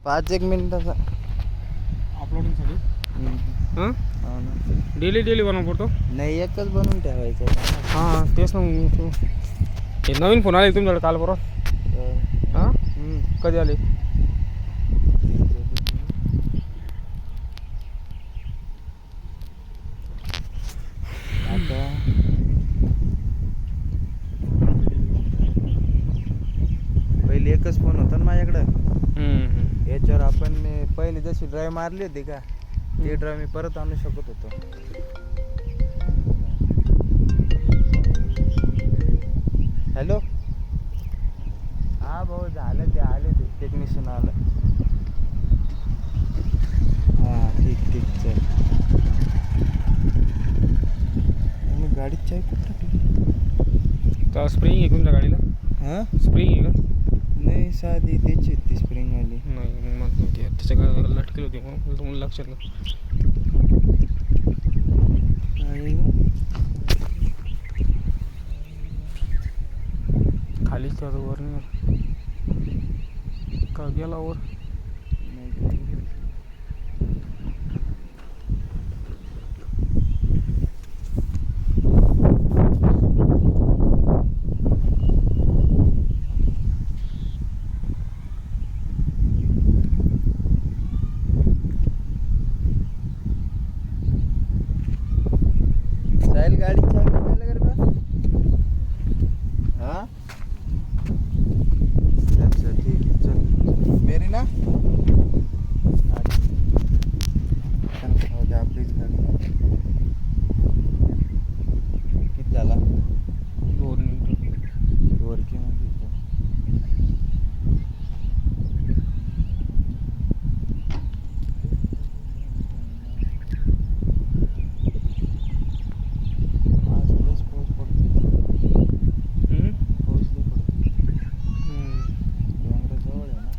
5-1 मिनिटाचा अपलोडिंगसाठी. हां हो ना. डेली बनवून पडतो. नाही एकच बनवून ठेवायचं. हां तेच ना. हे नवीन फोन आले तुमच्याकडे काल बरोबर. हां कधी आले? आता पहिले एकच फोन होता ना माझ्याकडं. याच्यावर आपण पहिले जशी ड्राईव्ह मारली होती का ती ड्राईव्ह मी परत आणू शकत होतो. हॅलो. हा भाऊ झालं ते आले ते टेक्निशियन आलं. हां ठीक चल. गाडीत चाय कुठं टाकली? का स्प्रिंग आहे तुमच्या गाडीला? हां स्प्रिंग आहे का? नाही साधी त्याची ती स्प्रिंगवाली. नाही मग त्याच्या गाडीला लटकेल होती म्हणून तुम्हाला लक्षात नाही. खालीच त्याचं वर नाही का गेला वर? साहिल गाडी चाय करायला कर बा. हां अच्छा ठीक आहे चल. मेरी ना आपलीच गाडी. किती झाला? 2 मिनिटं. वरकीमध्ये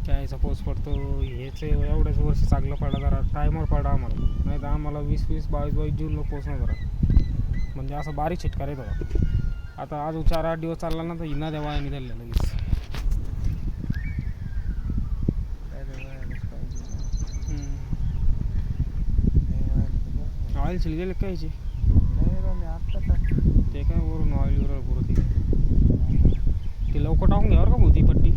त्याचा पाऊस पडतो. हेच एवढ्याच वर्ष चांगलं पडा जरा टायमवर पडा आम्हाला. नाही तर आम्हाला 20-20, 22-22 जूनला पोचणार जरा. म्हणजे असं बारीक छिटकार येत होता. आता अजून 4-8 दिवस चालला ना तर हिना त्या वाया निघाल्या लगेच. ऑइल शिल गेले कायचे? नाही मी आत्ता टाकली. ते काय वरून ऑइल पुरं ते लवकर टाकून घ्यावर का होती पट्टी?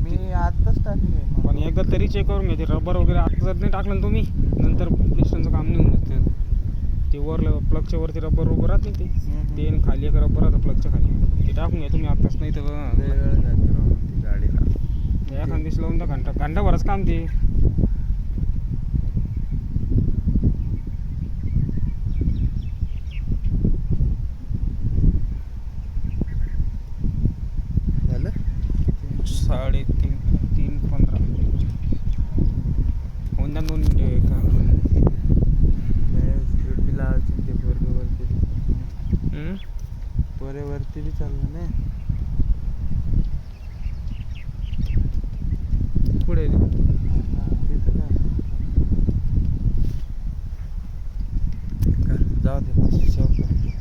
मी आत्ताच टाकली. पण एकदा तरी चेक करून घ्या. ते रबर वगैरे आता जर नाही टाकलं ना तुम्ही नंतर पिस्टनचं काम नाही होऊन जातं. ते वर प्लगच्या वरती रबर उभं राहते ते खाली एक रबर राहतं प्लगच्या खाली. ते टाकून घ्या तुम्ही आत्ताच. नाही तर गाडीला एखाद दिवस लावून द्या. घंटाभरच काम ते. झालं 3:15 होऊन द्या 2 मिनिटं का? स्पीड बी लावायची ते पोरेवरती बी चाललं नाही. पुढे तिथं काय जाऊ दे.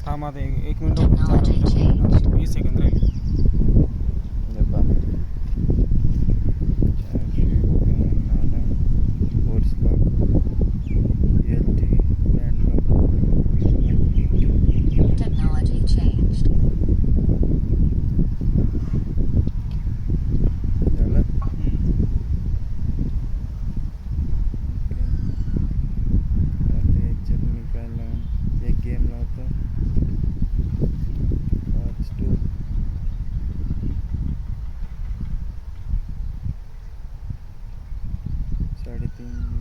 थांब आता 1 मिनिट 20 सेकंद राहिले. साडेतीन